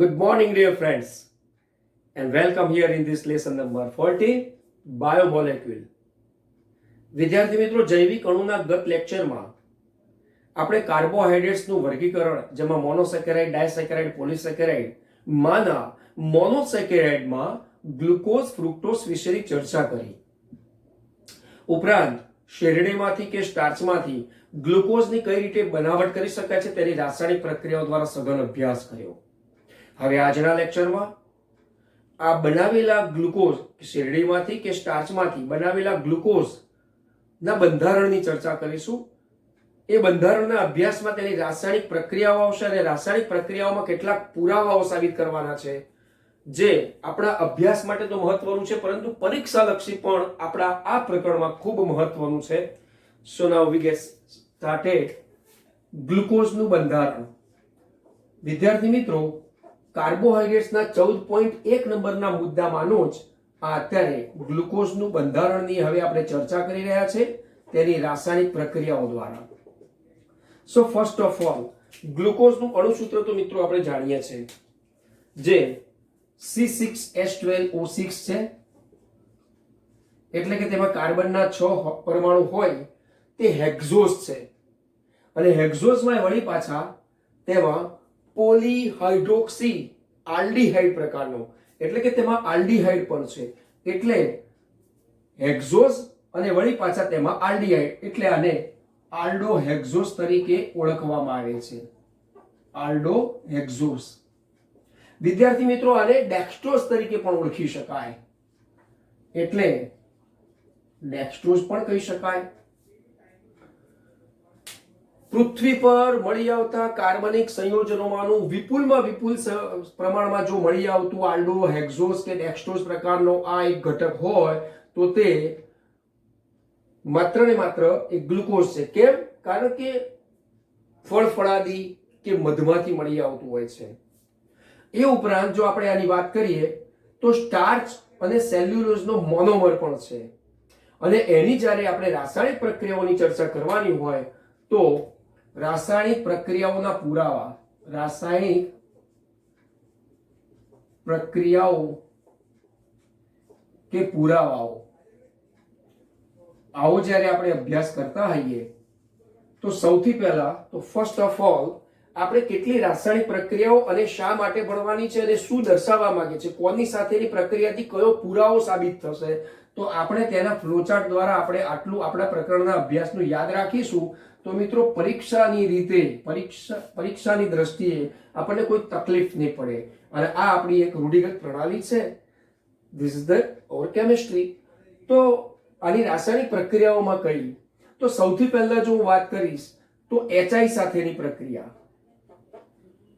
Good morning, dear friends, and welcome here in this lesson number 14, Biomolecule. વિદ્યાર્થી મિત્રો, જૈવિક અણુના ગત લેક્ચરમાં આપણે કાર્બોહાઈડ્રેટ્સનું વર્ગીકરણ, જેમાં મોનોસેકેરાઇડ, ડાયસેકેરાઇડ, પોલિસેકેરાઇડ માના મોનોસેકેરાઇડમાં ગ્લુકોઝ, ફ્રુક્ટોઝ વિશેની ચર્ચા કરી. ઉપરાંત શેરડીમાંથી કે સ્ટાર્ચમાંથી ગ્લુકોઝની કઈ રીતે બનાવટ કરી શકાય છે તેની રાસાયણિક પ્રક્રિયાઓ દ્વારા સઘન અભ્યાસ કર્યો. હવે આજના લેક્ચરમાં આ બનાવેલા ગ્લુકોઝ, શેરડીમાંથી કે સ્ટાર્ચમાંથી બનાવેલા ગ્લુકોઝના બંધારણની ચર્ચા કરીશું. એ બંધારણના અભ્યાસમાં તેની રાસાયણિક પ્રક્રિયાઓ આવશે અને રાસાયણિક પ્રક્રિયાઓમાં કેટલાક પુરાવાઓ સાબિત કરવાના છે, જે આપણા અભ્યાસ માટે તો મહત્વનું છે, પરંતુ પરીક્ષાલક્ષી પણ આપણા આ પ્રકરણમાં ખૂબ મહત્વનું છે. સો નાઉ વી ગેટ સ્ટાર્ટેડ. ગ્લુકોઝનું બંધારણ. વિદ્યાર્થી મિત્રો, કાર્બોહાઈડ્રેટ્સના 14.1 નંબરના મુદ્દામાંનો જ આ અત્યારે ગ્લુકોઝનું બંધારણની હવે આપણે ચર્ચા કરી રહ્યા છે, તેની રાસાયણિક પ્રક્રિયાઓ દ્વારા. સો ફર્સ્ટ ઓફ ઓલ, ગ્લુકોઝનું અણુસૂત્ર તો મિત્રો આપણે જાણીએ છીએ, જે C6H12O6 છે. એટલે કે તેમાં કાર્બનના 6 પરમાણુ હોય તે હેક્ઝોઝ છે, અને હેક્ઝોઝમાં વળી પાછા તેમાં પોલીહાઇડ્રોક્સી આલ્ડીહાઇડ પ્રકારનો, એટલે કે તેમાં આલ્ડીહાઇડ પણ છે. એટલે હેક્ઝોઝ અને વળી પાછા તેમાં આલ્ડીહાઇડ, એટલે આને આલ્ડોહેક્ઝોઝ તરીકે ઓળખવામાં આવે છે. આલ્ડોહેક્ઝોઝ. વિદ્યાર્થી મિત્રો, આને ડેક્સ્ટ્રોઝ તરીકે પણ ઓળખી શકાય, એટલે ડેક્સ્ટ્રોઝ પણ કહી શકાય. પૃથ્વી પર મળી આવતા કાર્બનિક સંયોજનોમાંનું વિપુલમાં વિપુલ પ્રમાણમાં જો મળી આવતું આલ્ડોહેક્ઝોઝ કે ડેક્સ્ટ્રોઝ પ્રકારનો આ એક ઘટક હોય તો તે માત્ર ને માત્ર એક ગ્લુકોઝ છે. કેમ? કારણ કે ફળ ફળાદી કે મધમાંથી મળી આવતું હોય છે. એ ઉપરાંત જો આપણે આની વાત કરીએ તો સ્ટાર્ચ અને સેલ્યુલોઝનો મોનોમર પણ છે. અને એની જ્યારે આપણે રાસાયણિક પ્રક્રિયાઓની ચર્ચા કરવાની હોય તો રાસાયણિક પ્રક્રિયાઓના પુરાવા, રાસાયણિક પ્રક્રિયાઓ કે પુરાવાઓ, આવો જ્યારે આપણે અભ્યાસ કરતા હોઈએ તો સૌથી પહેલા તો ફર્સ્ટ ઓફ ઓલ આપણે કેટલી રાસાયણિક પ્રક્રિયાઓ અને શા માટે ભણવાની છે અને શું દર્શાવવા માંગે છે, કોની સાથેની પ્રક્રિયાથી કયો પુરાવો સાબિત થશે, તો આપણે તેના ફ્લોચાર્ટ દ્વારા આપણે આટલું આપણા પ્રકરણના અભ્યાસનું યાદ રાખીશું. તો મિત્રો, પરીક્ષાની રીતે, પરીક્ષાની દ્રષ્ટિએ આપણને કોઈ તકલીફ નહીં પડે. અને આ આપણી એક રૂઢિગત પ્રણાલી છે. This is the or chemistry. તો આની રાસાયણિક પ્રક્રિયાઓમાં કઈ, તો સૌથી પહેલા જો હું વાત કરીશ તો HI સાથેની પ્રક્રિયા,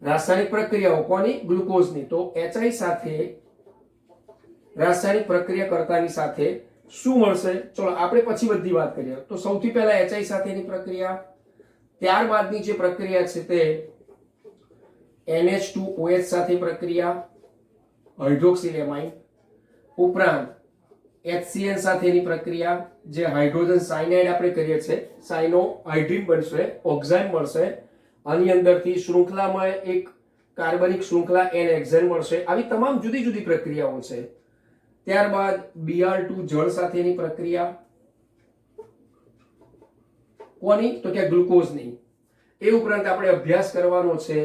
રાસાયણિક પ્રક્રિયાઓ કોની? ગ્લુકોઝની. તો HI સાથે રાસાયણિક પ્રક્રિયા કરતાની સાથે શું મળશે? ચલો આપણે પછી બધી વાત કરીએ. તો સૌથી પહેલા HI સાથેની પ્રક્રિયા, ત્યારબાદની જે પ્રક્રિયા છે તે NH2OH સાથે પ્રક્રિયા, હાઇડ્રોક્સિલ એમાઇન. ઉપરાંત HCN સાથેની પ્રક્રિયા, જે હાઇડ્રોજન સાયનાઇડ આપણે કરીએ છીએ, સાયનોહાઇડ્રીન બનશે, ઓક્ઝાઇમ મળશે. આની અંદરથી શૃંખલામાં એક કાર્બનિક શૃંખલા N-હેક્ઝેન મળશે. આવી તમામ જુદી જુદી પ્રક્રિયાઓ છે. ત્યારબાદ Br2 જળ સાથેની પ્રક્રિયા, કોની? તો કે ગ્લુકોઝની. એ ઉપરાંત આપણે અભ્યાસ કરવાનો છે,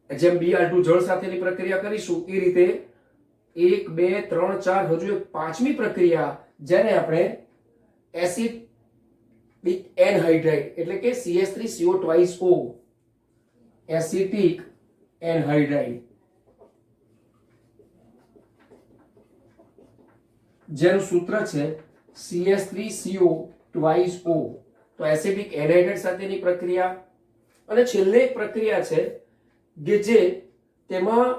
જેમ Br2 જળ સાથેની પ્રક્રિયા કરીશું એ રીતે 1 2 3 4 હજુ એક પાંચમી પ્રક્રિયા, જેને આપણે એસિડિક એનહાઇડ્રાઇડ, એટલે કે CH3CO2O, એસિટિક એનહાઇડ્રાઇડ, જેનું સૂત્ર છે CH3CO2O. તો એસિડિક એનહાઇડ્રાઇડ સાથેની પ્રક્રિયા. અને છેલ્લે એક પ્રક્રિયા છે કે જે તેમાં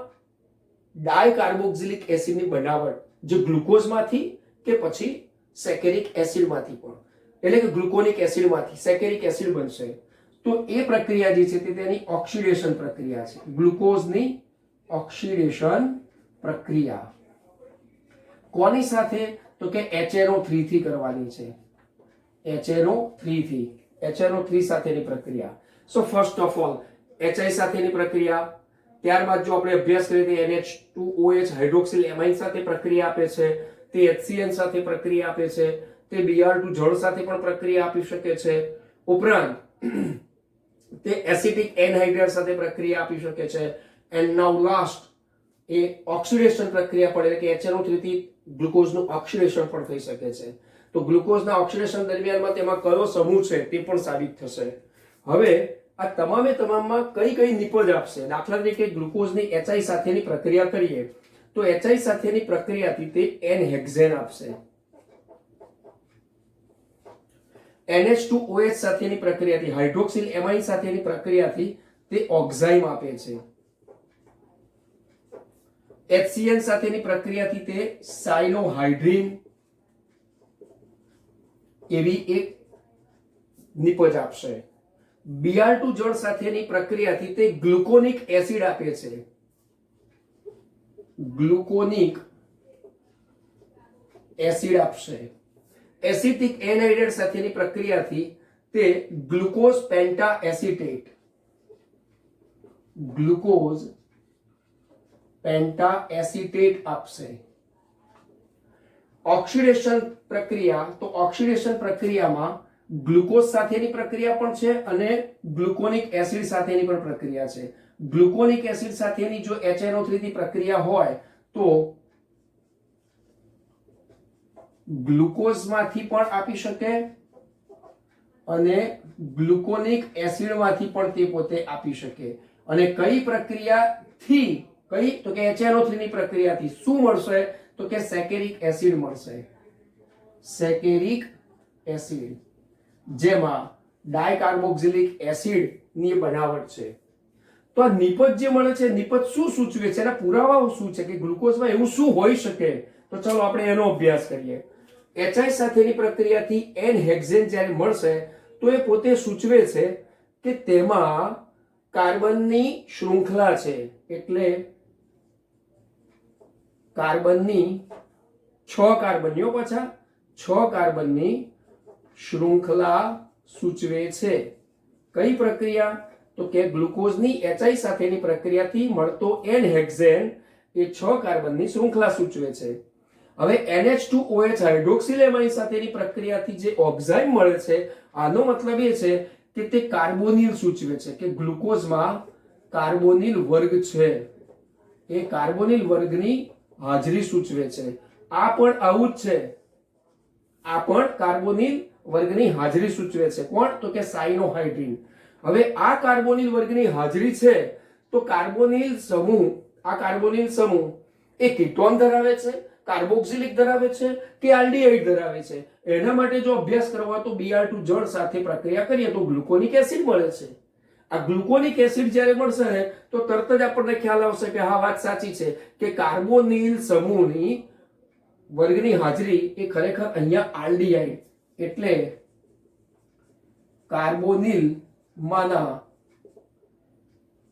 ડાયકાર્બોક્સિલિક એસિડની બનાવટ, જે ગ્લુકોઝમાંથી કે પછી સેકેરિક એસિડમાંથી પણ, એટલે કે ગ્લુકોનિક એસિડમાંથી સેકેરિક એસિડ બનશે. તો એ પ્રક્રિયા જે છે તે તેની ઓક્સિડેશન પ્રક્રિયા છે, ગ્લુકોઝની ઓક્સિડેશન પ્રક્રિયા. કોની સાથે? તો કે HNO3 થી કરવાની છે. HNO3 સાથેની પ્રક્રિયા. So first of all HI સાથેની પ્રક્રિયા. ત્યારબાદ જો આપણે અભ્યાસ કરીએ તો NH2OH હાઇડ્રોક્સિલ એમાઇન સાથે પ્રક્રિયા આપે છે, તે HCN સાથે પ્રક્રિયા આપે છે, તે Br2 જળ સાથે પણ પ્રક્રિયા આપી શકે છે. ઉપરાંત તે એસિટિક એનહાઇડ્રાઇડ સાથે પ્રક્રિયા આપી શકે છે. And now last A oxidation પ્રક્રિયા પણ, એટલે કે HNO3 થી ગ્લુકોઝનું ઓક્સિડેશન પણ થઈ શકે છે. તો ગ્લુકોઝના ઓક્સિડેશન દરમિયાનમાં તેમાં કયો સમૂહ છે તે પણ સાબિત થશે. હવે આ તમામે તમામમાં કઈ કઈ નિપજ આપશે? દાખલા તરીકે ગ્લુકોઝની HI સાથેની પ્રક્રિયા કરીએ તો HI સાથેની પ્રક્રિયાથી તે N-હેક્ઝેન આપશે. NH2OH સાથેની પ્રક્રિયાથી, હાઇડ્રોક્સિલ એમાઇન સાથેની પ્રક્રિયાથી તે ઓક્ઝાઇમ આપે છે. HCN સાથેની પ્રક્રિયાથી તે સાયનોહાઇડ્રીન એવી એક નિપજ આપશે. Br2 જળ સાથેની પ્રક્રિયાથી તે ગ્લુકોનિક એસિડ આપે છે. ગ્લુકોનિક એસિડ આપશે. એસિટિક એનહાઇડ્રાઇડ સાથેની પ્રક્રિયાથી તે ગ્લુકોઝ પેન્ટા એસિટેટ, ગ્લુકોઝ પેન્ટા એસિટેટ આપશે. ઓક્સિડેશન પ્રક્રિયા, તો ઓક્સિડેશન પ્રક્રિયામાં ગ્લુકોઝ સાથેની પ્રક્રિયા પણ છે અને ગ્લુકોનિક એસિડ સાથેની પણ પ્રક્રિયા છે. ગ્લુકોનિક એસિડ સાથેની જો HNO3 થી પ્રક્રિયા હોય તો ગ્લુકોઝમાંથી પણ આપી શકે અને ગ્લુકોનિક એસિડમાંથી પણ તે પોતે આપી શકે. અને કઈ પ્રક્રિયાથી, કઈ તો કે HNO3 ની પ્રક્રિયાથી શું મળશે? તો કે સેકેરિક એસિડ મળશે. સેકેરિક એસિડ, જેમાં ડાયકાર્બોક્સિલિક એસિડ ની બનાવટ છે. તો આ નિપજ જે મળે છે, નિપજ શું સૂચવે છે, એના પુરાવાઓ શું છે કે ગ્લુકોઝમાં એવું શું હોઈ શકે? તો ચલો આપણે એનો અભ્યાસ કરીએ. HI સાથેની પ્રક્રિયાથી N-હેક્ઝેન જ્યારે મળશે તો એ પોતે સૂચવે છે કે તેમાં કાર્બનની શૃંખલા છે. એટલે કાર્બનની 6 કાર્બનીઓ, પાછા 6 કાર્બનની શૃંખલા સૂચવે છે. કઈ પ્રક્રિયા? તો કે ગ્લુકોઝની HI સાથેની પ્રક્રિયાથી મળતો N-હેક્ઝેન એ 6 કાર્બનની શૃંખલા સૂચવે છે. હવે NH2OH હાઇડ્રોક્સિલ એમાઇન સાથેની પ્રક્રિયાથી જે ઓક્ઝાઇમ મળે છે, આનો મતલબ એ છે કે તે કાર્બોનિલ સૂચવે છે, કે ગ્લુકોઝમાં કાર્બોનિલ વર્ગ છે. એ કાર્બોનિલ વર્ગની હાજરી સૂચવે છે. આ પણ આવું જ છે. આ પણ કાર્બોનિલ વર્ગની હાજરી સૂચવે છે. કોણ? તો કે સાયનોહાઇડ્રીન. હવે આ કાર્બોનિલ વર્ગની હાજરી છે તો કાર્બોનિલ સમૂહ, આ કાર્બોનિલ સમૂહ એ કીટોન ધરાવે છે, કાર્બોક્સિલિક ધરાવે છે કે આલ્ડીહાઇડ ધરાવે છે? એના માટે જો અભ્યાસ કરવા તો Br2 જળ સાથે પ્રક્રિયા કરીએ તો ગ્લુકોનિક એસિડ મળે છે. આ ગ્લુકોનિક એસિડ જ્યારે મળશે ને તો તરત જ આપણને ખ્યાલ આવશે કે હા, વાત સાચી છે કે કાર્બોનિલ સમૂહની વર્ગની હાજરી એ ખરેખર અહીંયા આલ્ડીહાઇડ, એટલે કાર્બોનિલ માના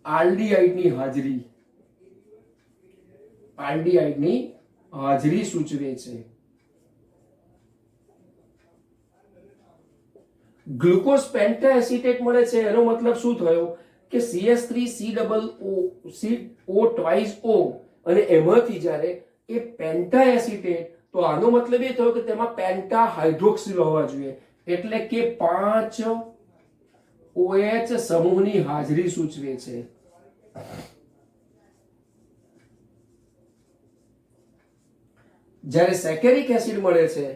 આલ્ડીહાઇડની હાજરી, આલ્ડીહાઇડની હાજરી સૂચવે છે. ગ્લુકોઝ પેન્ટા એસિટેટ મળે છે, એનો મતલબ શું થયો કે CH3COO ટ્વાઇસ O, અને એમાંથી જ્યારે એ પેન્ટા એસિટેટ, તો આનો મતલબ એ થયો કે તેમાં પેન્ટા હાઇડ્રોક્સિલ હોવા જોઈએ, એટલે કે 5 OH સમૂહની હાજરી સૂચવે છે. જ્યારે સેકેરિક એસિડ મળે છે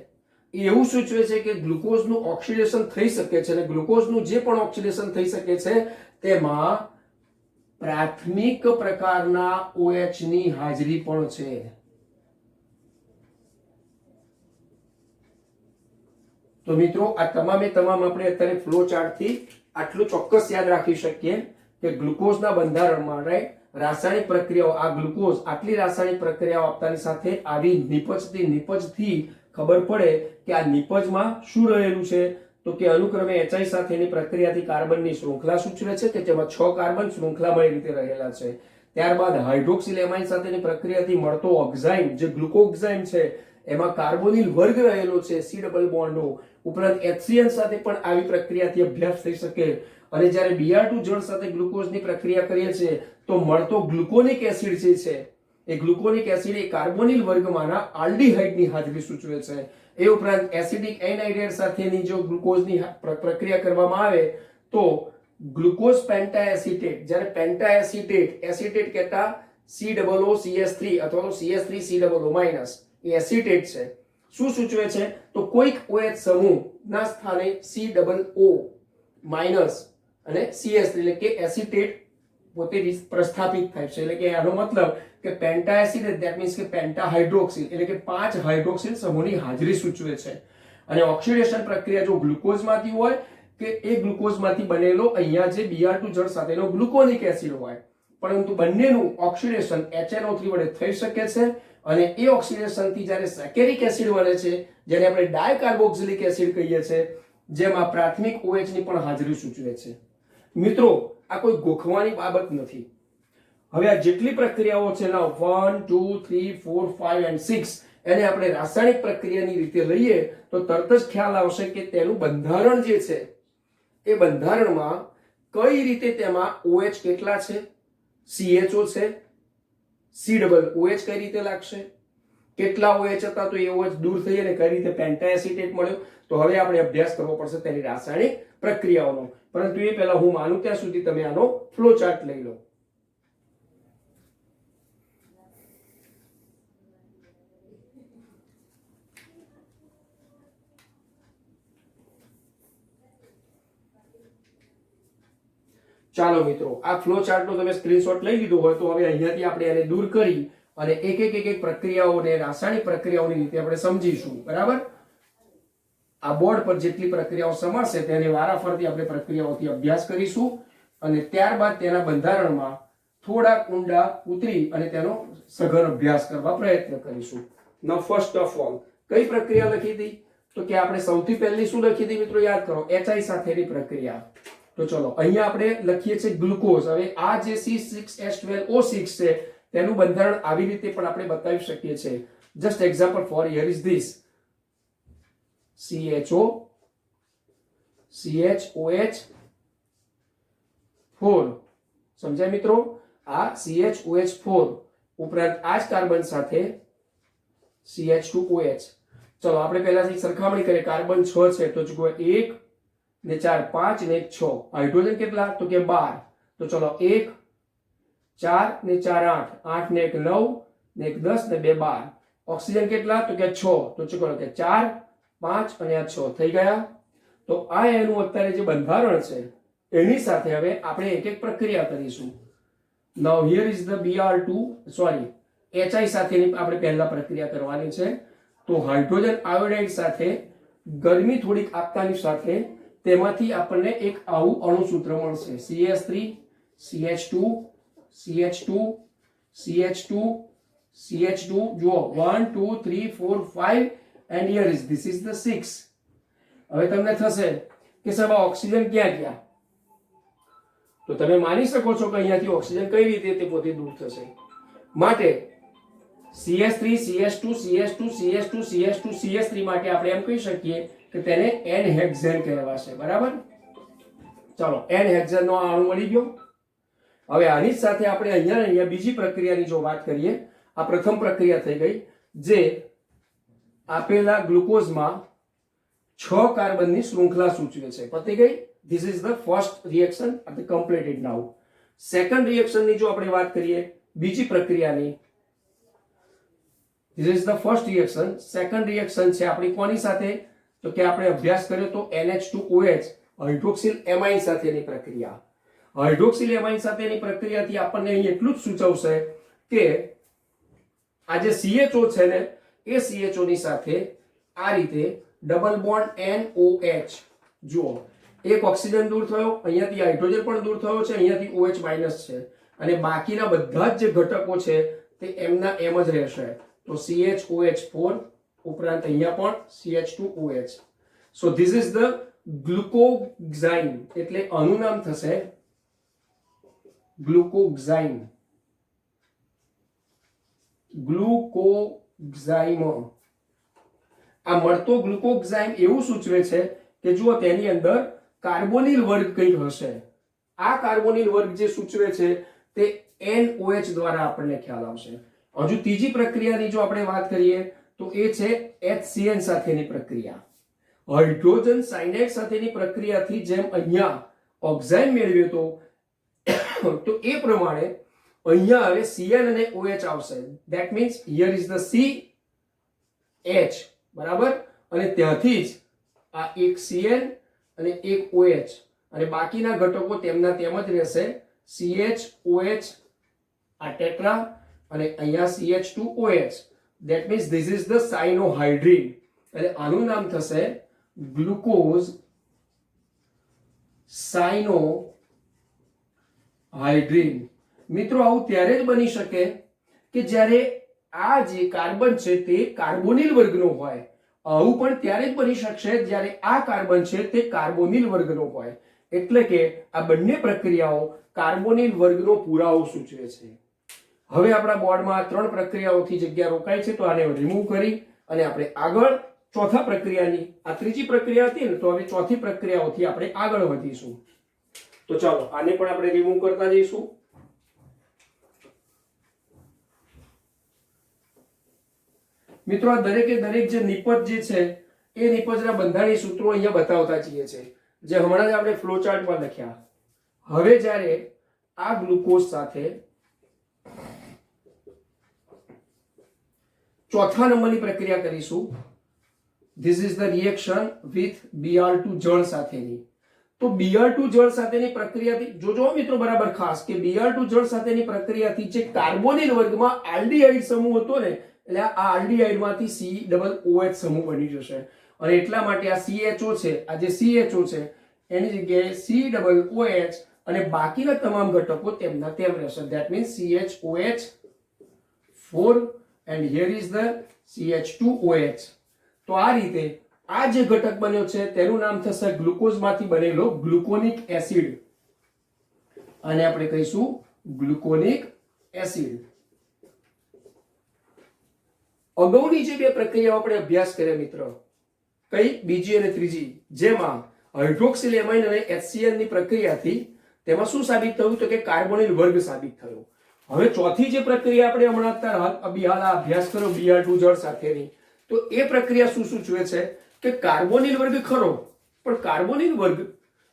એવું સૂચવે છે કે ગ્લુકોઝનું ઓક્સિડેશન થઈ શકે છે, અને ગ્લુકોઝનું જે પણ ઓક્સિડેશન થઈ શકે છે તેમાં પ્રાથમિક પ્રકારના OH ની હાજરી પણ છે. તો મિત્રો, આ તમામે તમામ આપણે અત્યારે ફ્લો ચાર્ટથી આટલું ચોક્કસ યાદ રાખી શકીએ કે ગ્લુકોઝના બંધારણમાં રાસાયણિક પ્રક્રિયાઓ, આ ગ્લુકોઝ આટલી રાસાયણિક પ્રક્રિયાઓ આપતાની સાથે આવી નિપજથી ખબર પડે કે આ નિપજમાં શું રહેલું છે. તો કે અનુક્રમે HI સાથેની પ્રક્રિયાથી કાર્બનની શૃંખલા સૂચવે છે કે જેમાં 6 કાર્બન શૃંખલામય રીતે રહેલા છે. ત્યારબાદ હાઇડ્રોક્સિલ એમાઇન સાથેની પ્રક્રિયાથી મળતો ઓક્ઝાઇમ, જે ગ્લુકોક્ઝાઇમ છે, એમાં કાર્બોનિલ વર્ગ રહેલો છે, C ડબલ બોન્ડ O. ઉપરાંત HCN સાથે પણ આવી પ્રક્રિયાથી અભ્યાસ થઈ શકે અને જ્યારે Br2 જળ સાથે ગ્લુકોઝની પ્રક્રિયા કરીએ છીએ તો મળતો ગ્લુકોનિક એસિડ જે છે એ ગ્લુકોનિક એસિડ એ કાર્બોનિલ વર્ગમાંના આલ્ડીહાઇડની હાજરી સૂચવે છે. એ ઉપરાંત એસિડિક એનહાઇડ્રેટ સાથેની જો ગ્લુકોઝની પ્રક્રિયા કરવામાં આવે તો ગ્લુકોઝ પેન્ટાએસિટેટ, જ્યારે પેન્ટાએસિટેટ એસિટેટ કહેતા COOCH3 અથવા તો CH3COO- એ એસિટેટ છે. શું સૂચવે છે તો કોઈક OH સમૂહના સ્થાને COO- અને CH3 એટલે કે એસિટેટ પોતે પ્રસ્થાપિત થાય છે. એટલે કે આનો મતલબ કે પેન્ટાએસિડ ધેટ મીન્સ કે પેન્ટાહાઇડ્રોક્સિલ એટલે કે 5 હાઇડ્રોક્સિલ સમૂહની હાજરી સૂચવે છે. અને ઓક્સિડેશન પ્રક્રિયા જો ગ્લુકોઝમાંથી હોય કે એ ગ્લુકોઝમાંથી બનેલો અહીંયા જે Br2 જળ સાથેનો ગ્લુકોનિક એસિડ હોય, પરંતુ બંનેનું ઓક્સિડેશન HNO3 વડે થઈ શકે છે. અને એ ઓક્સિડેશનથી જ્યારે સેકેરિક એસિડ બને છે જેને આપણે ડાયકાર્બોક્સિલિક એસિડ કહીએ છીએ, જેમાં પ્રાથમિક OH ની પણ હાજરી સૂચવે છે. મિત્રો, આ કોઈ ગોખવાની બાબત નથી. હવે આ જેટલી પ્રક્રિયાઓ છે ના 1 2 3 4 5 અને 6 એને આપણે રાસાયણિક પ્રક્રિયાની રીતે લઈએ તો તરત જ ખ્યાલ આવશે કે તેનું બંધારણ જે છે એ બંધારણમાં કઈ રીતે તેમાં OH કેટલા છે, CHO છે, COOH કઈ રીતે લાગશે, કેટલા OH હતા તો એ OH દૂર થઈ અને કઈ રીતે પેન્ટાએસિટેટ મળ્યો. તો હવે આપણે અભ્યાસ કરવો પડશે તેની રાસાયણિક પ્રક્રિયાઓનો. પરંતુ એ પહેલા હું માનું ત્યાં સુધી તમે આનો ફ્લો ચાર્ટ લઈ લો. ચાલો મિત્રો, આ ફ્લો ચાર્ટનો તમે સ્ક્રીનશોટ લઈ લીધો હોય તો હવે અહીંયાથી આપણે એને દૂર કરી અને એક પ્રક્રિયાઓને રાસાયણિક પ્રક્રિયાઓની રીતે આપણે સમજીશું. બરાબર? આ બોર્ડ પર જેટલી પ્રક્રિયાઓ સમાશે તેને વારાફરતી આપણે પ્રક્રિયાઓથી અભ્યાસ કરીશું અને ત્યારબાદ તેના બંધારણમાં થોડા ઊંડા ઉતરી અને તેનો સઘન અભ્યાસ કરવા પ્રયત્ન કરીશું. નાઉ ફર્સ્ટ ઓફ ઓલ કઈ પ્રક્રિયા લખી હતી તો કે આપણે સૌથી પહેલી શું લખી હતી મિત્રો? યાદ કરો, HI સાથેની પ્રક્રિયા. તો ચલો અહીંયા આપણે લખીએ છીએ ગ્લુકોઝ. હવે આ જે C6H12O6 છે તેનું બંધારણ આવી રીતે પણ આપણે બતાવી શકીએ છીએ. Just example for here is this CHO CHOH4. સમજાય મિત્રો? આ CHOH4 ઉપરાંત આ જ કાર્બન સાથે CH2OH. ચલો આપણે પહેલાથી સરખામણી કરીએ. કાર્બન 6 છે તો જુઓ 1 ને 4 5 ને 1 6. હાઇડ્રોજન કેટલા તો કે 12. તો ચલો 1 4 ને 4 8 8 ને 1 9 ને 1 10 ને 2 12. ઓક્સિજન કેટલા તો કે 6. તો ચલો કે 4 5 અને 6 થઈ ગયા. તો આ એનું અત્યારે જે બંધારણ છે એની સાથે હવે આપણે એક પ્રક્રિયા કરીશું. નાઉ હિયર ઇઝ ધ HI સાથેની આપણે પહેલા પ્રક્રિયા કરવાની છે. તો હાઇડ્રોજન આયોડાઇડ સાથે ગરમી થોડીક આપતાની સાથે તેમાંથી આપણને એક આવું અણુસૂત્ર મળશે. CH3 CH2 CH2 CH2 CH2. જુઓ 1 2 3 4 5 and here is this is the 6. હવે તમને થશે કે સાહેબ ઓક્સિજન ક્યાં ગયા? તો તમે માની શકો છો કે અહીંયાથી ઓક્સિજન કઈ રીતે તે પોતે દૂર થશે. માટે CH3 CH2 CH2 CH2 CH2 CH3 માટે આપણે એમ કહી શકીએ કે તેને N-હેક્ઝેન કહેવાશે. બરાબર? ચાલો N-હેક્ઝેન નો અણુ મળી ગયો. હવે આની સાથે આપણે અહીંયા બીજી પ્રક્રિયાની જો વાત કરીએ, આ પ્રથમ પ્રક્રિયા થઈ ગઈ જે આપેલા ગ્લુકોઝમાં 6 કાર્બનની શૃંખલા સૂચવે છે. પતી ગઈ. This is the first reaction at the completed now. Second રિએક્શનની જો આપણે વાત કરીએ બીજી પ્રક્રિયાની, This is the first reaction. Second reaction છે આપણી કોની સાથે તો કે આપણે અભ્યાસ કર્યો તો NH2OH હાઇડ્રોક્સિલ એમાઇન સાથેની પ્રક્રિયા. હાઇડ્રોક્સિલ એમાઇન સાથેની પ્રક્રિયાથી આપણને અહીં એટલું જ સૂચવશે કે આ જે CHO છે ને એ CHO ની સાથે આ રીતે ડબલ બોન્ડ NOH. જુઓ એક ઓક્સિજન દૂર થયો, અહીંયાથી હાઇડ્રોજન પણ દૂર થયો છે, અહીંયાથી OH- છે અને બાકીના બધા જ જે ઘટકો છે તે એમના એમ જ રહેશે. તો CHOH4 ઉપરાંત અહીંયા પણ CH2OH. So this is the ગ્લુકોક્સાઇન એટલે આનું નામ થશે ગ્લુકોક્સાઇન. ગ્લુકોક્સાઇમ. આ મળતો ગ્લુકોક્સાઇમ એવું સૂચવે છે કે જુઓ તેની અંદર કાર્બોનિલ વર્ગ કંઈક હશે. આ કાર્બોનિલ વર્ગ જે સૂચવે છે તે NOH દ્વારા આપણને ખ્યાલ આવશે. હજુ ત્રીજી પ્રક્રિયાની જો આપણે વાત કરીએ તો એ છે HCN સાથેની પ્રક્રિયા. હાઇડ્રોજન સાયનાઇડ સાથેની પ્રક્રિયાથી જેમ અહીંયા ઓક્સાઇડ મેળવ્યો તો એ પ્રમાણે અહીંયા હવે Cn અને OH આવશે. That means here is the CH, બરાબર, અને ત્યાંથી જ આ એક Cn અને એક OH અને બાકીના ઘટકો તેમના તેમ જ રહેશે. CH OH આ ટેટ્રા અને અહીંયા CH2OH. That means this is the cyanohydrin. એટલે આનું નામ થશે ગ્લુકોઝ સાયનોહાઇડ્રીન. મિત્રો આવું ત્યારે જ બની શકે કે જ્યારે આ જે કાર્બન છે તે કાર્બોનિલ વર્ગનો હોય. આવું પણ ત્યારે જ બની શકશે જ્યારે આ કાર્બન છે તે કાર્બોનિલ વર્ગનો હોય. એટલે કે આ બંને પ્રક્રિયાઓ કાર્બોનિલ વર્ગનો પુરાવો સૂચવે છે. હવે આપણા બોર્ડમાં 3 પ્રક્રિયાઓથી જગ્યા રોકાય છે, તો આને રિમૂવ કરી અને આપણે આગળ ચોથા પ્રક્રિયાની, આ ત્રીજી પ્રક્રિયા હતી ને, તો હવે ચોથી પ્રક્રિયાઓથી આપણે આગળ વધીશું. તો ચાલો આને પણ આપણે રિમૂવ કરતા જઈશું. મિત્રો આ દરેકે દરેક જે નિપજ જે છે એ નિપજના બંધારણીય સૂત્રો અહીંયા બતાવતા જઈએ છે, જે હમણાં જ આપણે ફ્લો ચાર્ટમાં લખ્યા. હવે જ્યારે આ ગ્લુકોઝ સાથે ચોથા નંબરની પ્રક્રિયા કરીશું, this is the reaction with Br2 જળ સાથેની. તો Br2 જળ સાથેની પ્રક્રિયાથી જોજો મિત્રો બરાબર ખાસ કે Br2 જળ સાથેની પ્રક્રિયાથી જે કાર્બોનિલ વર્ગમાં આલ્ડીહાઇડ સમૂહ હતો ને, એટલે આ આલ્ડીહાઇડમાંથી COOH સમૂહ બની જશે. અને એટલા માટે આ CHO છે, આ જે CHO છે એની જગ્યાએ COOH અને બાકીના તમામ ઘટકો તેમના તેમ રહેશે. That means CHOH4 and here is the CH2OH. તો આ રીતે આ જે ઘટક બન્યો છે તેનું નામ થશે ગ્લુકોઝમાંથી બનેલો ગ્લુકોનિક એસિડ. આને આપણે કહીશું ગ્લુકોનિક એસિડ. અગાઉની જે બે પ્રક્રિયાઓ આપણે અભ્યાસ કર્યા મિત્ર, કઈ બીજી અને ત્રીજી, જેમાં હાઇડ્રોક્સિલેમાઇન અને HCN ની પ્રક્રિયાથી તેમાં શું સાબિત થયું તો કે કાર્બોનિલ વર્ગ સાબિત થયો. હવે ચોથી જે પ્રક્રિયા આપણે હમણાં અત્યારે હાલ અભ્યાસ કર્યો Br2 જળ સાથેની, તો એ પ્રક્રિયા શું સૂચવે છે કે કાર્બોનિલ વર્ગ ખરો, પણ કાર્બોનિલ વર્ગ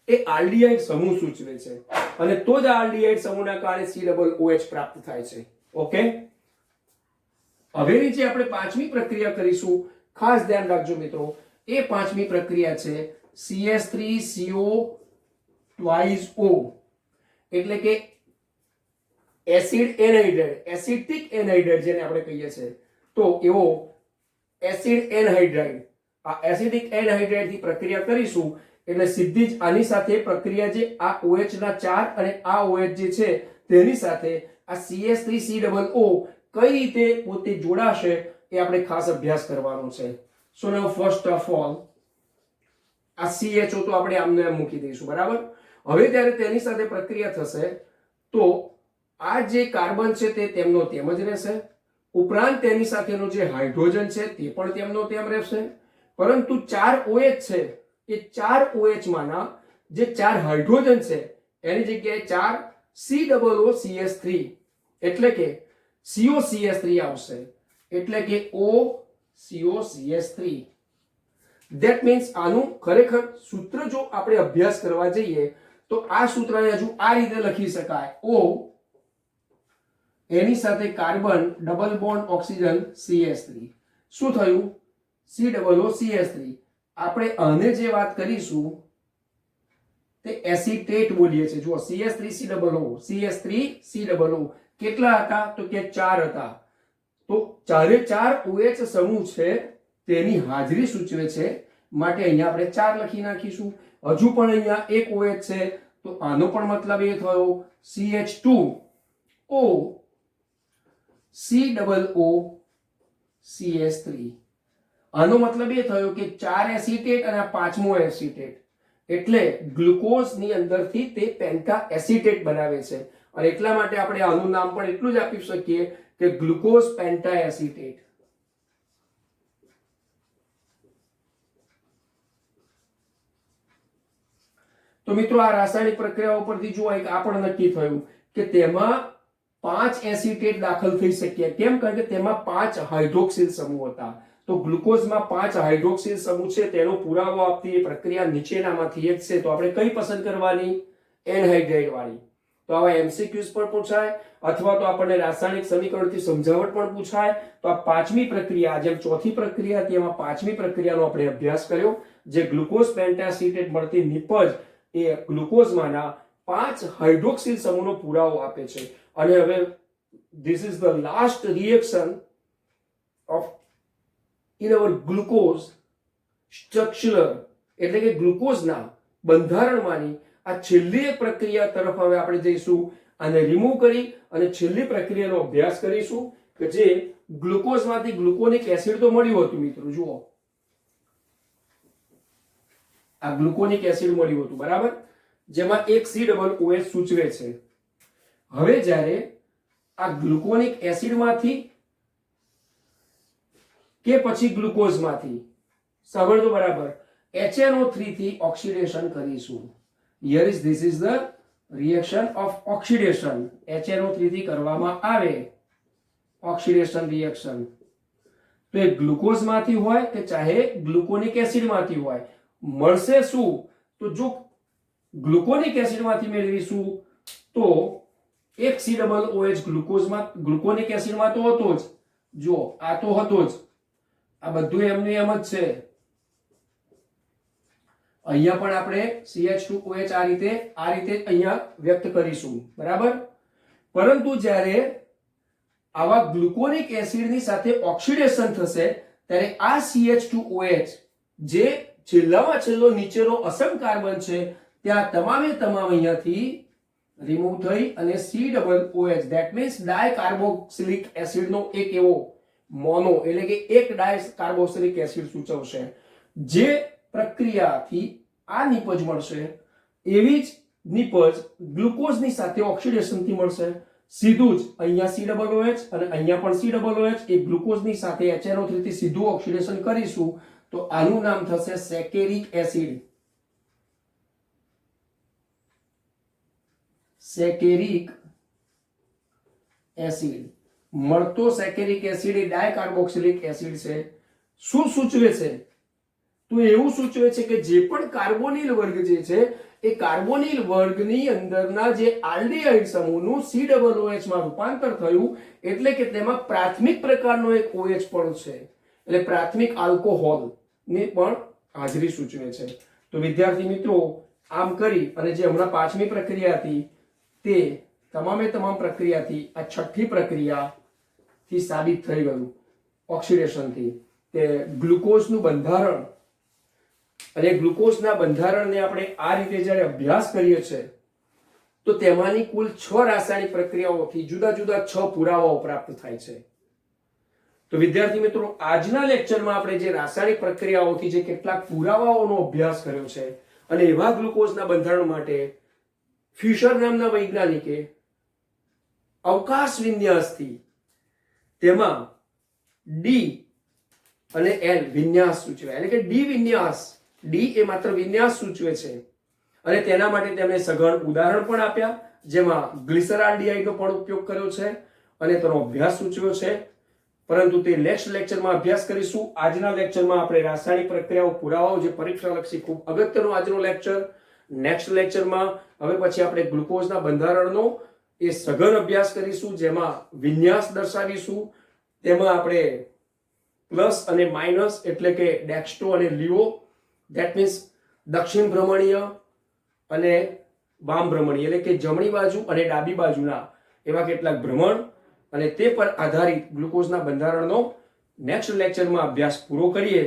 એ આલ્ડીહાઇડ સમૂહ સૂચવે છે અને તો જ આ આલ્ડીહાઇડ સમૂહના કારણે COOH પ્રાપ્ત થાય છે. ઓકે, હવેની જે આપણે પાંચમી પ્રક્રિયા કરીશું, ખાસ ધ્યાન રાખજો મિત્રો, એ પાંચમી પ્રક્રિયા છે CH3CO2O, એટલે કે એસિડ એનહાઇડ્રાઇડ, એસિટિક એનહાઇડ્રાઇડ જેને આપણે કહીએ છીએ. તો એવો એસિડ એનહાઇડ્રાઇડ, આ એસિડિક એનહાઇડ્રાઇડ થી પ્રક્રિયા કરીશું એટલે સીધી જ આની સાથે પ્રક્રિયા જે આ OH ના 4 અને આ OH જે છે તેની સાથે આ CH3COO કઈ રીતે પોતે જોડાશે એ આપણે ખાસ અભ્યાસ કરવાનો છે. સો નાઉ ફર્સ્ટ ઓફ ઓલ આ CHO તો આપણે આમને મૂકી દઈશું, બરાબર. હવે ત્યારે તેની સાથે પ્રક્રિયા થશે તો આ જે કાર્બન છે તે તેમનો તેમ જ રહેશે, ઉપરાંત તેની સાથેનો જે હાઇડ્રોજન છે તે પણ તેમનો તેમ રહેશે, પરંતુ 4 OH છે એ 4 OH માંના જે 4 હાઇડ્રોજન છે એની જગ્યાએ 4 COOCH3 એટલે કે COCH3 આવશે, એટલે કે OCOCH3. ધેટ મીન્સ આનું ખરેખર સૂત્ર જો આપણે અભ્યાસ કરવા જઈએ તો આ સૂત્રને હજુ આ રીતે લખી શકાય, O એની સાથે carbon double bond oxygen CH3. શું થયું? COOCH3. આપણે આને જે વાત કરીશું તે એસિટેટ બોલીએ છીએ. જુઓ CH3COO, CH3COO કેટલા હતા તો કે 4 હતા. તો 4 OH સમૂહ છે તેની હાજરી સૂચવે છે, માટે અહીંયા આપણે 4 લખી નાખીશું. હજુ પણ અહીંયા એક OH છે તો આનો પણ મતલબ એ થયો CH2O COOCH3. આનો મતલબ એ થયો કે 4 એસિટેટ અને આ પાંચમો એસિટેટ, એટલે ગ્લુકોઝની અંદરથી તે પેન્ટા એસિટેટ બનાવે છે અને એટલા માટે આપણે આનું નામ પણ એટલું જ આપી શકીએ કે ગ્લુકોઝ પેન્ટા એસિટેટ. તો મિત્રો આ રાસાયણિક પ્રક્રિયાઓ પરથી જુઓ એક આ પણ નક્કી થયું કે તેમાં 5 એસિટેટ દાખલ થઈ શક્યા. કેમ? કારણ કે તેમાં 5 હાઇડ્રોક્સિલ સમૂહ હતા. તો ગ્લુકોઝમાં 5 હાઇડ્રોક્સિલ સમૂહ છે તેનો પુરાવો આપતી એ પ્રક્રિયા નીચેનામાંથી એક છે. તો આપણે કઈ પસંદ કરવાની? એનહાઇડ્રાઇડ વાળી. તો આવા એમસીક્યુઝ પણ પૂછાય અથવા તો આપણને રાસાયણિક સમીકરણથી સમજાવટ પણ પૂછાય. તો આ પાંચમી પ્રક્રિયા, જેમ ચોથી પ્રક્રિયા તેમાં પાંચમી પ્રક્રિયાનો આપણે અભ્યાસ કર્યો, જે ગ્લુકોઝ પેન્ટાસિટેટ મળતી નિપજ એ ગ્લુકોઝમાંના 5 હાઇડ્રોક્સિલ સમૂહનો પુરાવો આપે છે. અને હવે this is the last reaction of in our glucose structure, એટલે કે ગ્લુકોઝના બંધારણમાંની આ છેલ્લી એક પ્રક્રિયા તરફ હવે આપણે જઈશું. આને રિમૂવ કરી અને છેલ્લી પ્રક્રિયાનો અભ્યાસ કરીશું કે જે ગ્લુકોઝમાંથી ગ્લુકોનિક એસિડ તો મળ્યું હતું મિત્રો. જુઓ, આ ગ્લુકોનિક એસિડ મળ્યું હતું, બરાબર, જેમાં એક COOH સૂચવે છે. હવે જ્યારે આ ગ્લુકોનિક એસિડમાંથી કે પછી ગ્લુકોઝમાંથી સાંભળજો બરાબર HNO3 થી ઓક્સિડેશન કરીશું. Here is this is the reaction of oxidation. HNO3 થી કરવામાં આવે ઓક્સિડેશન રિએક્શન. તો એ ગ્લુકોઝમાંથી હોય કે ચાહે ગ્લુકોનિક એસિડમાંથી હોય, મળશે શું? તો જો ગ્લુકોનિક એસિડમાંથી મેળવીશું તો એક COOH ગ્લુકોઝમાં ગ્લુકોનિક એસિડમાં તો હતો જ. જો આ તો હતો જ, આ બધું એમનું એમ જ છે. અહીંયા પણ આપણે CH2OH આ રીતે અહીંયા વ્યક્ત કરીશું, બરાબર. પરંતુ જ્યારે આવા ગ્લુકોનિક એસિડની સાથે ઓક્સિડેશન થશે ત્યારે આ CH2OH જે છેલ્લામાં છેલ્લો નીચેનો અસમ કાર્બન છે ત્યાં તમામે તમામ અહીંયાથી રિમૂવ થઈ અને COOH ધેટ મીન્સ ડાયકાર્બોક્સિલિક એસિડનો એક એવો મોનો એટલે કે એક ડાયકાર્બોક્સિલિક એસિડ સૂચવશે. જે પ્રક્રિયાથી આ નિપજ મળશે એવી જ નિપજ ગ્લુકોઝની સાથે ઓક્સિડેશનથી મળશે. સીધું જ અહીંયા COOH અને અહીંયા પણ COOH એ ગ્લુકોઝની સાથે HNO3 થી સીધું ઓક્સિડેશન કરીશું તો આનું નામ થશે સેકેરિક એસિડ. સેકેરિક એસિડ મળતો સેકેરિક એસિડ એ ડાયકાર્બોક્સિલિક એસિડ છે. શું સૂચવે છે? તો એવું સૂચવે છે કે જે પણ કાર્બોનિલ વર્ગ જે છે એ કાર્બોનિલ વર્ગની અંદરના જે આલ્ડીહાઇડ સમૂહનું COOH માં રૂપાંતર થયું એટલે કે તેમાં પ્રાથમિક પ્રકારનો એક OH પણ છે, એટલે પ્રાથમિક આલ્કોહોલ ની પણ હાજરી સૂચવે છે. તો વિદ્યાર્થી મિત્રો આમ કરી અને જે હમણાં પાંચમી પ્રક્રિયા હતી તે તમામે તમામ પ્રક્રિયાથી આ છઠ્ઠી પ્રક્રિયાથી સાબિત થઈ ગયું ઓક્સિડેશનથી કે ગ્લુકોઝનું બંધારણ. અને ગ્લુકોઝના બંધારણને આપણે આ રીતે જ્યારે અભ્યાસ કરીએ છીએ તો તેમાંની કુલ 6 રાસાયણિક પ્રક્રિયાઓથી જુદા જુદા 6 પુરાવાઓ પ્રાપ્ત થાય છે. તો વિદ્યાર્થી મિત્રો આજના લેક્ચરમાં આપણે જે રાસાયણિક પ્રક્રિયાઓથી જે કેટલાક પુરાવાઓનો અભ્યાસ કર્યો છે અને એવા ગ્લુકોઝના બંધારણ માટે ફિશર નામના વૈજ્ઞાનિકે અવકાશ વિન્યાસથી તેમાં ડી અને એલ વિન્યાસ સૂચવે, એટલે કે ડી વિન્યાસ. ડી એ માત્ર વિન્યાસ સૂચવે છે અને તેના માટે તેમણે સઘન ઉદાહરણ પણ આપ્યા જેમાં ગ્લિસરાલ્ડિહાઇડનો પણ ઉપયોગ કર્યો છે અને તેનો અભ્યાસ સૂચવ્યો છે. પરંતુ તે નેક્સ્ટ લેક્ચરમાં અભ્યાસ કરીશું. આજના લેક્ચરમાં આપણે રાસાયણિક પ્રક્રિયાઓ પુરાવાઓ જે પરીક્ષાલક્ષી ખૂબ અગત્યનો આજનો લેક્ચર. નેક્સ્ટ લેક્ચરમાં હવે પછી આપણે ગ્લુકોઝના બંધારણનો એ સઘન અભ્યાસ કરીશું જેમાં વિન્યાસ દર્શાવીશું. તેમાં આપણે પ્લસ અને માઇનસ એટલે કે ડેક્સ્ટ્રો અને લીવો ધેટ મીન્સ દક્ષિણ ભ્રમણીય અને વામ ભ્રમણીય એટલે કે જમણી બાજુ અને ડાબી બાજુના એવા કેટલાક ભ્રમણ અને તે પર આધારિત ગ્લુકોઝના બંધારણનો નેક્સ્ટ લેક્ચરમાં અભ્યાસ પૂરો કરીએ.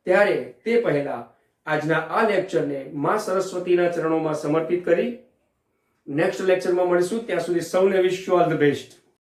ત્યારે તે પહેલા આજના આ લેક્ચરને માં સરસ્વતીના ચરણોમાં સમર્પિત કરી નેક્સ્ટ લેક્ચરમાં મળીશું. ત્યાં સુધી સૌને wish you all the best.